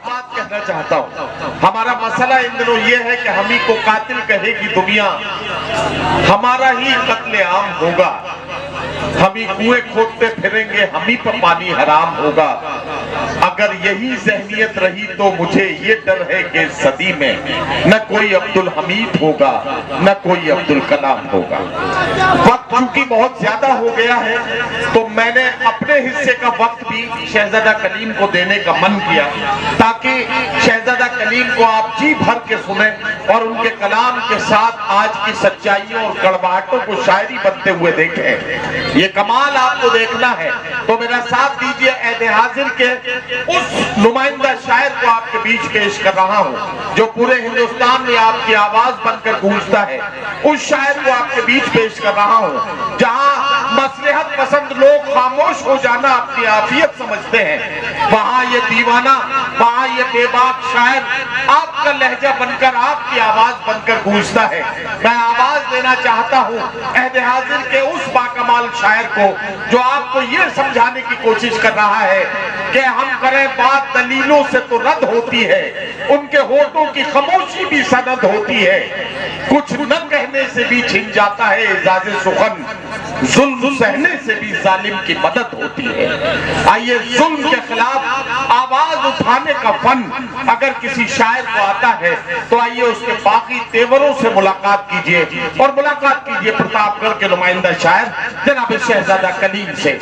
بات کہنا چاہتا ہوں. ہمارا مسئلہ ان دنوں یہ ہے کہ ہم ہی کو قاتل کہے گی دنیا, ہمارا ہی قتل عام ہوگا, ہم ہی کنویں کھودتے پھریں گے, ہم ہی پر پانی حرام ہوگا. اگر یہی ذہنیت رہی تو مجھے یہ ڈر ہے کہ صدی میں نہ کوئی عبدالحمید ہوگا نہ کوئی عبدالکلام ہوگا. وقت چونکہ بہت زیادہ ہو گیا ہے تو میں نے اپنے حصے کا وقت بھی شہزادہ کلیم کو دینے کا من کیا, تاکہ شہزادہ کلیم کو آپ جی بھر کے سنیں اور ان کے کلام کے ساتھ آج کی سچائیوں اور کڑواہٹوں کو شاعری بنتے ہوئے دیکھیں. یہ کمال آپ کو دیکھنا ہے تو میرا ساتھ دیجئے. عہد حاضر کے اس نمائندہ شاعر کو آپ کے بیچ پیش کر رہا ہوں جو پورے ہندوستان میں آپ کی آواز بن کر گونجتا ہے. اس شاعر کو آپ کے بیچ پیش کر رہا ہوں جہاں مصلحت پسند لوگ خاموش ہو جانا اپنی عافیت سمجھتے ہیں, وہاں یہ دیوانہ, وہاں یہ بے باک شاعر آپ کا لہجہ بن کر, آپ کی آواز بن کر گونجتا ہے. میں آواز دینا چاہتا ہوں عہد حاضر کے اس باکمال شاعر کو جو آپ کو یہ سمجھانے کی کوشش کر رہا ہے کہ ہم کریں بات دلیلوں سے تو رد ہوتی ہے, ان کے ہونٹوں کی خاموشی بھی سند ہوتی ہے, کچھ نہ کہنے سے بھی چھن جاتا ہے اعزاز سخن, ظلم سہنے سے بھی ظالم کی مدد ہوتی ہے. آئیے ظلم کے خلاف آواز اٹھانے کا فن اگر کسی شاعر کو آتا ہے تو آئیے اس کے باقی تیوروں سے ملاقات کیجئے اور ملاقات کیجئے پرتاپ گڑھ کے نمائندہ شاعر جناب شہزادہ کلیم سے.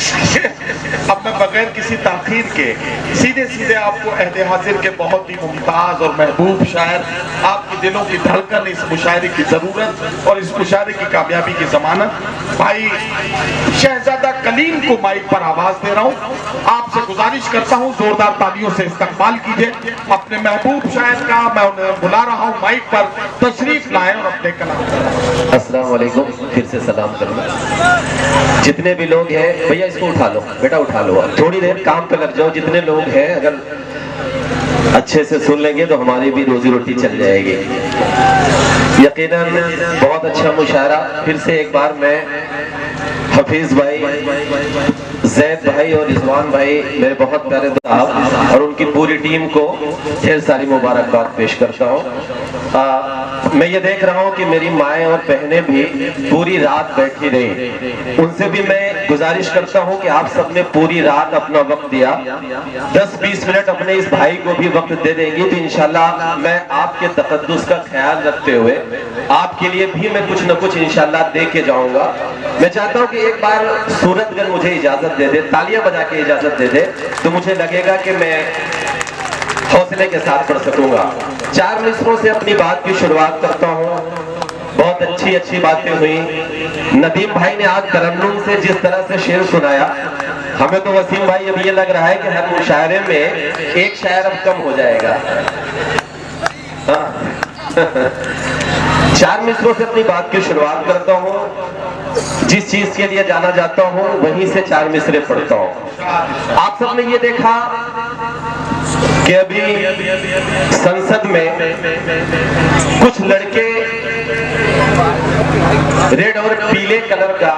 اب میں بغیر کسی تاخیر کے سیدھے سیدھے آپ کو عہد حاضر کے بہت ہی ممتاز اور محبوب شاعر, آپ کے دلوں کی دھڑکن, اس مشاعرے کی ضرورت اور اس مشاعرے کی کامیابی کی ضمانت بھائی شہزادہ کلیم کو مائک پر آواز دے رہا ہوں. آپ سے گزارش کرتا ہوں زوردار تالیوں سے استقبال کیجئے اپنے محبوب شاعر کا. میں انہیں بلا رہا ہوں مائک پر, تشریف لائیں اور اپنے کلام کریں. السلام علیکم, پھر سے سلام کرنا. جتنے بھی لوگ ہیں بھیا اس کو اٹھا لو, بیٹا اٹھا لو, تھوڑی دیر کام پہ لگ جاؤ. جتنے لوگ ہیں اگر اچھے سے سن لیں گے تو ہماری بھی روزی روٹی چل جائے گی. یقیناً بہت اچھا مشاعرہ. پھر سے ایک بار میں حفیظ بھائی, زید بھائی اور رضوان بھائی میرے بہت پیارے دوست اور ان کی پوری ٹیم کو ڈھیر ساری مبارکباد پیش کرتا ہوں. میں یہ دیکھ رہا ہوں کہ میری مائیں اور بہنیں بھی پوری رات بیٹھی رہی. ان سے بھی میں گزارش کرتا ہوں کہ آپ سب نے پوری رات اپنا وقت دیا. 10-20 منٹ اپنے اس بھائی کو بھی وقت دے دیں گی تو انشاءاللہ میں آپ کے تقدس کا خیال رکھتے ہوئے آپ کے لیے بھی میں کچھ نہ کچھ انشاءاللہ دے کے جاؤں گا. میں چاہتا ہوں کہ ایک بار سورت اگر مجھے اجازت دے دے, تالیاں بجا کے اجازت دے دے تو مجھے لگے گا کہ میں حوصلے کے ساتھ پڑھ سکوں گا. 4 مصروں سے اپنی بات کی شروعات کرتا ہوں. بہت اچھی باتیں ہوئی. ندیم بھائی نے آج ترنم سے جس طرح سے شعر سنایا, ہمیں تو وسیم بھائی اب یہ لگ رہا ہے کہ ہر مشاعرے میں ایک شاعر اب کم ہو جائے گا. 4 مصروں سے اپنی بات کی شروعات کرتا ہوں. جس چیز کے لیے جانا جاتا ہوں وہیں سے 4 مصرے پڑھتا ہوں. آپ سب نے یہ دیکھا کہ ابھی سنسد میں کچھ لڑکے ریڈ اور پیلے کلر کا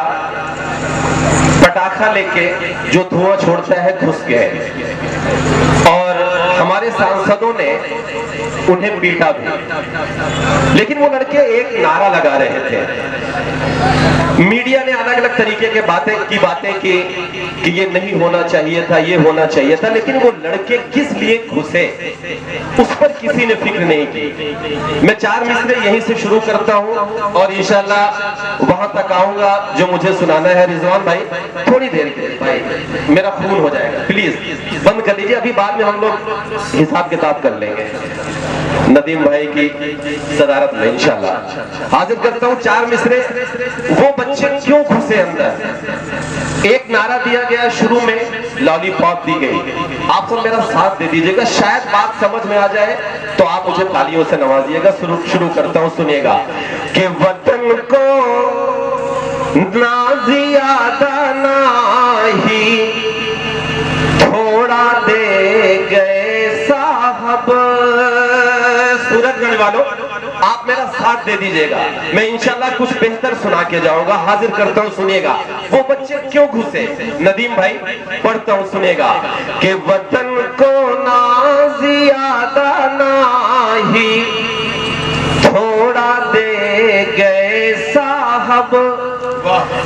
پٹاخہ لے کے جو دھواں چھوڑتا ہے گھس گئے اور ہمارے سانسدوں نے انہیں پیٹا بھی. لیکن وہ لڑکے ایک نعرہ لگا رہے تھے. میڈیا نے الگ الگ طریقے کے باتیں کی کہ یہ نہیں ہونا چاہیے تھا, یہ ہونا چاہیے تھا, لیکن وہ لڑکے کس لیے گھسے اس پر کسی نے فکر نہیں کی. میں 4 مصرے یہیں سے شروع کرتا ہوں اور انشاءاللہ وہاں تک آؤں گا جو مجھے سنانا ہے. رضوان بھائی تھوڑی دیر کے بھائی میرا خون ہو جائے گا, پلیز بند کر لیجیے, ابھی بعد میں ہم لوگ حساب کتاب کر لیں گے. ندیم بھائی کی صدارت میں انشاءاللہ حاضر کرتا ہوں 4 مصرے. وہ بچے کیوں گھسے اندر؟ ایک نعرہ دیا گیا شروع میں, لالی پاپ دی گئی. آپ کو میرا ساتھ دے دیجئے گا, شاید بات سمجھ میں آ جائے تو آپ مجھے تالیوں سے نوازیے گا. شروع کرتا ہوں, سنیے گا کہ وطن کو نہ زیادہ نہ ہی تھوڑا دے گئے صاحب. سورج گڑھ والوں آپ میرا ساتھ دے دیجئے گا, میں انشاءاللہ کچھ بہتر سنا کے جاؤں گا. حاضر کرتا ہوں, سنیے گا وہ بچے کیوں گھسے. ندیم بھائی پڑھتا ہوں, سنیے گا کہ وطن کو نہ زیادہ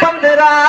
15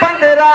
15